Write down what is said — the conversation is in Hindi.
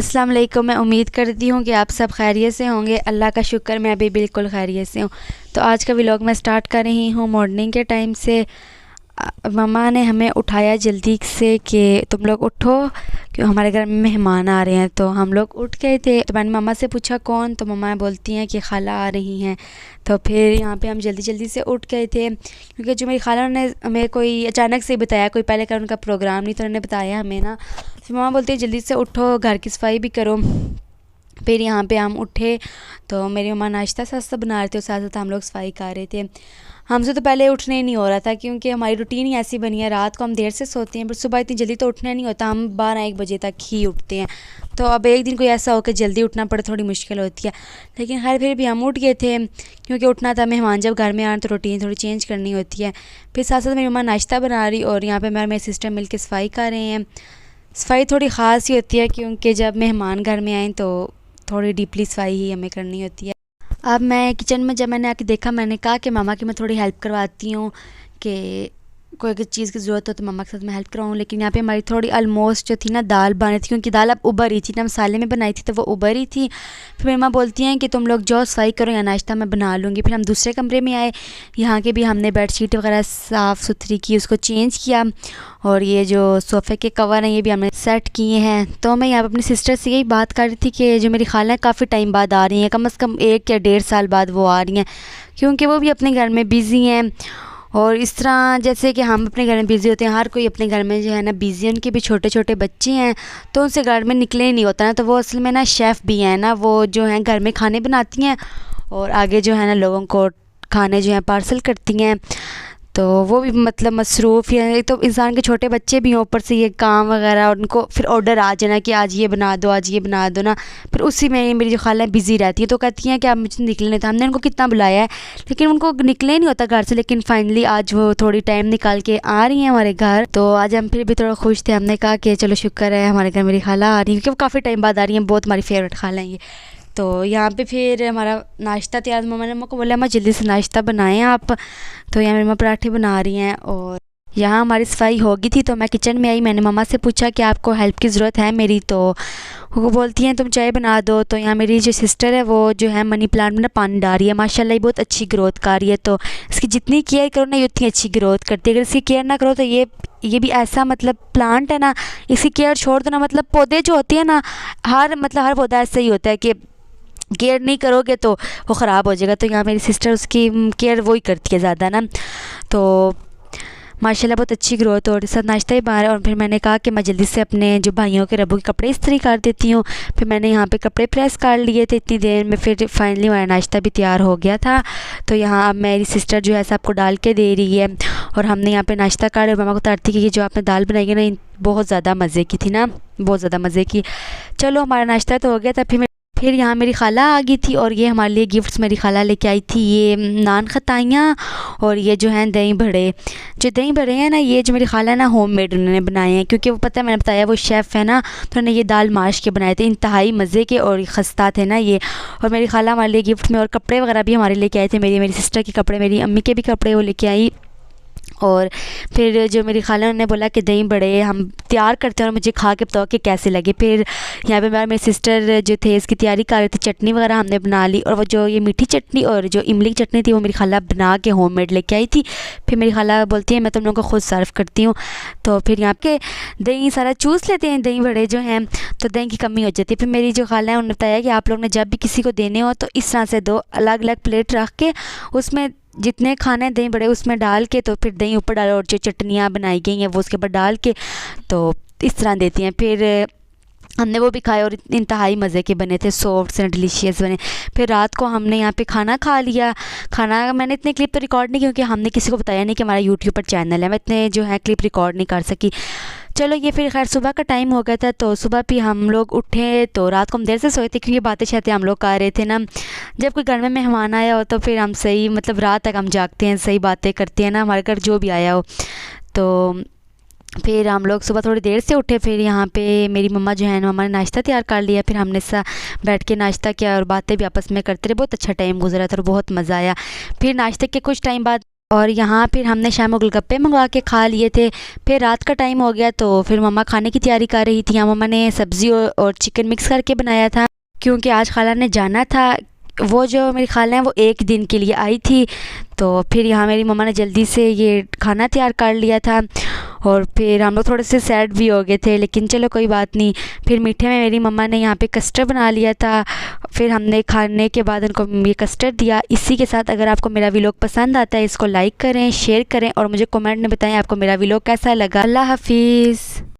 अस्सलाम वालेकुम। मैं उम्मीद करती हूँ कि आप सब खैरियत से होंगे। अल्लाह का शुक्र मैं भी बिल्कुल खैरियत से हूँ। तो आज का व्लॉग मैं स्टार्ट कर रही हूँ मॉर्निंग के टाइम से। मम्मा ने हमें उठाया जल्दी से कि तुम लोग उठो क्यों हमारे घर में मेहमान आ रहे हैं। तो हम लोग उठ गए थे। तो मैंने मम्मा से पूछा कौन, तो मम्मा बोलती हैं कि खाला आ रही हैं। तो फिर यहाँ पे हम जल्दी जल्दी से उठ गए थे क्योंकि जो मेरी खाला ने हमें कोई अचानक से बताया, कोई पहले का उनका प्रोग्राम नहीं, तो उन्होंने बताया हमें ना। फिर मम्मा बोलती है जल्दी से उठो, घर की सफाई भी करो। फिर यहाँ पे हम उठे तो मेरी मम्मा नाश्ता सास्ता बना रहे थे और साथ साथ हम लोग सफाई कर रहे थे। हमसे तो पहले उठने ही नहीं हो रहा था क्योंकि हमारी रूटीन ही ऐसी बनी है, रात को हम देर से सोते हैं, बट सुबह इतनी जल्दी तो उठना नहीं होता, हम 12-1 बजे तक ही उठते हैं। तो अब एक दिन कोई ऐसा हो कि जल्दी उठना पड़े, थोड़ी मुश्किल होती है, लेकिन खैर फिर भी हम उठ गए थे क्योंकि उठना था। मेहमान जब घर में आए तो रूटीन थोड़ी चेंज करनी होती है। फिर साथ साथ मेरी मम्मा नाश्ता बना रही और यहाँ पर मेरी सिस्टर मिल के सफाई कर रहे हैं। सफाई थोड़ी ख़ास ही होती है क्योंकि जब मेहमान घर में आएँ तो थोड़ी डीपली सफाई ही हमें करनी होती है। अब मैं किचन में जब मैंने आके देखा, मैंने कहा कि मम्मा की मैं थोड़ी हेल्प करवाती हूँ कि कोई अगर चीज़ की ज़रूरत हो तो मम्मा के साथ मैं हेल्प कराऊँ। लेकिन यहाँ पे हमारी थोड़ी ऑलमोस्ट जो थी ना दाल बन रही थी, क्योंकि दाल अब उबर रही थी ना, मसाले में बनाई थी तो वो उबर ही थी। फिर मेरी माँ बोलती हैं कि तुम लोग जाओ सफाई करो या नाश्ता मैं बना लूँगी। फिर हम दूसरे कमरे में आए, यहाँ के भी हमने बेडशीट वगैरह साफ़ सुथरी की, उसको चेंज किया और ये जो सोफ़े के कवर हैं ये भी हमने सेट किए हैं। तो मैं यहाँ पर अपनी सिस्टर से यही बात कर रही थी कि जो मेरी खाला है काफ़ी टाइम बाद आ रही हैं, कम से कम 1 या 1.5 साल बाद वो आ रही हैं, क्योंकि वो भी अपने घर में बिज़ी हैं। और इस तरह जैसे कि हम अपने घर में बिज़ी होते हैं, हर कोई अपने घर में जो है ना बिज़ी है। उनके भी छोटे छोटे बच्चे हैं तो उनसे घर में निकले ही नहीं होता ना। तो वो असल में ना शेफ़ भी हैं ना, वो जो हैं घर में खाने बनाती हैं और आगे जो है ना लोगों को खाने जो है पार्सल करती हैं। तो वो भी मतलब मसरूफ़ है। एक तो इंसान के छोटे बच्चे भी हों, ऊपर से ये काम वगैरह, और उनको फिर ऑर्डर आ जाना कि आज ये बना दो, आज ये बना दो ना। फिर उसी में मेरी जो खाला है बिज़ी रहती है, तो कहती हैं कि आप मुझे निकलने नहीं था। हमने उनको कितना बुलाया है लेकिन उनको निकले नहीं होता घर से। लेकिन फाइनली आज वो थोड़ी टाइम निकाल के आ रही हैं हमारे घर। तो आज हम फिर भी थोड़ा खुश थे। हमने कहा कि चलो शुक्र है हमारे घर मेरी खाला आ रही है, क्योंकि वो काफ़ी टाइम बाद आ रही हैं। बहुत हमारी फेवरेट खाला हैं ये। तो यहाँ पे फिर हमारा नाश्ता तैयार, मम्मा ने मुझको बोला अम्मा जल्दी से नाश्ता बनाएं आप। तो यहाँ मेरी मम्मा पराठे बना रही हैं और यहाँ हमारी सफाई हो गई थी। तो मैं किचन में आई, मैंने मम्मा से पूछा कि आपको हेल्प की ज़रूरत है मेरी। तो वो बोलती हैं तुम चाय बना दो। तो यहाँ मेरी जो सिस्टर है वो जो है मनी प्लांट में ना पानी डाल रही है। माशाल्लाह ये बहुत अच्छी ग्रोथ कर रही है। तो इसकी जितनी केयर करो ना ये उतनी अच्छी ग्रोथ करती है। अगर इसकी केयर ना करो तो ये भी ऐसा मतलब प्लांट है ना, इसकी केयर छोड़ दो ना, मतलब पौधे जो होते हैं ना, हर पौधा ऐसा ही होता है कि केयर नहीं करोगे तो वो ख़राब हो जाएगा। तो यहाँ मेरी सिस्टर उसकी केयर वही करती है ज़्यादा ना। तो माशाल्लाह बहुत अच्छी ग्रोथ और साथ नाश्ता ही बाहर है। और फिर मैंने कहा कि मैं जल्दी से अपने जो भाइयों के रबू के कपड़े इस्त्री कर देती हूँ। फिर मैंने यहाँ पे कपड़े प्रेस कर लिए थे इतनी देर में। फिर फाइनली हमारा नाश्ता भी तैयार हो गया था। तो यहाँ अब मेरी सिस्टर जो है सबको डाल के दे रही है और हमने यहाँ पे नाश्ता कर और मामा को तारती कि जो आपने दाल बनाई है ना बहुत ज़्यादा मज़े की थी ना, बहुत ज़्यादा मज़े की। चलो हमारा नाश्ता तो हो गया था। फिर यहाँ मेरी खाला आ गई थी और ये हमारे लिए गिफ्ट्स मेरी खाला लेके आई थी, ये नान खताइयाँ और ये जो हैं दही बड़े। जो दही बड़े हैं ना ये जो मेरी खाला है ना होममेड उन्होंने बनाए हैं, क्योंकि वो पता है मैंने बताया वो शेफ़ है ना, तो उन्होंने ये दाल माश के बनाए थे, इंतहाई मज़े के और खस्ता थे ना ये। और मेरी खाला हमारे लिए गिफ्ट में और कपड़े वगैरह भी हमारे लेके आए थे। मेरी सिस्टर के कपड़े, मेरी अम्मी के भी कपड़े वो लेके आई। और फिर जो मेरी खाला ने बोला कि दही बड़े हम तैयार करते हैं और मुझे खा के बताओ कि कैसे लगे। फिर यहाँ पे मेरे सिस्टर जो थे इसकी तैयारी कर रहे थे, चटनी वगैरह हमने बना ली। और वो जो ये मीठी चटनी और जो इमली की चटनी थी वो मेरी खाला बना के होममेड लेके आई थी। फिर मेरी खाला बोलती है मैं तुम लोगों को खुद सर्व करती हूँ। तो फिर यहाँ के दही सारा चूस लेते हैं दही बड़े जो हैं, तो दही की कमी हो जाती है। फिर मेरी जो खाला है उन्होंने बताया कि आप लोग ने जब भी किसी को देने हो तो इस तरह से दो, अलग अलग प्लेट रख के उसमें जितने खाने दही बड़े उसमें डाल के, तो फिर दही ऊपर डालो और जो चटनियाँ बनाई गई हैं वो उसके ऊपर डाल के तो इस तरह देती हैं। फिर हमने वो भी खाए और इंतहाई मज़े के बने थे, सॉफ्ट एंड डिलीशियस बने। फिर रात को हमने यहाँ पे खाना खा लिया। खाना मैंने इतने क्लिप तो रिकॉर्ड नहीं, क्योंकि हमने किसी को बताया नहीं कि हमारा यूट्यूब पर चैनल है, मैं इतने जो है क्लिप रिकॉर्ड नहीं कर सकी। चलो ये फिर खैर सुबह का टाइम हो गया था। तो सुबह भी हम लोग उठे तो रात को हम देर से सोए थे, क्योंकि बातें शातें हम लोग कर रहे थे ना। जब कोई घर में मेहमान आया हो तो फिर हम सही मतलब रात तक हम जागते हैं, सही बातें करते हैं ना, हमारे घर जो भी आया हो। तो फिर हम लोग सुबह थोड़ी देर से उठे। फिर यहाँ पे मेरी मम्मा जो है ना, मम्मा ने नाश्ता तैयार कर लिया। फिर हमने बैठ के नाश्ता किया और बातें भी आपस में करते रहे। बहुत अच्छा टाइम गुजरा था और बहुत मज़ा आया। फिर नाश्ते के कुछ टाइम बाद और यहाँ फिर हमने शाम को गोलगप्पे मंगवा के खा लिए थे। फिर रात का टाइम हो गया तो फिर मम्मा खाने की तैयारी कर रही थी। यहाँ मम्मा ने सब्ज़ी और चिकन मिक्स करके बनाया था, क्योंकि आज खाला ने जाना था। वो जो मेरी खाला हैं वो एक दिन के लिए आई थी, तो फिर यहाँ मेरी मम्मा ने जल्दी से ये खाना तैयार कर लिया था। और फिर हम लोग थोड़े से सैड भी हो गए थे, लेकिन चलो कोई बात नहीं। फिर मीठे में मेरी मम्मा ने यहाँ पे कस्टर्ड बना लिया था। फिर हमने खाने के बाद उनको ये कस्टर्ड दिया। इसी के साथ अगर आपको मेरा व्लॉग पसंद आता है, इसको लाइक करें, शेयर करें और मुझे कमेंट में बताएं आपको मेरा व्लॉग कैसा लगा। अल्लाह हाफिज़।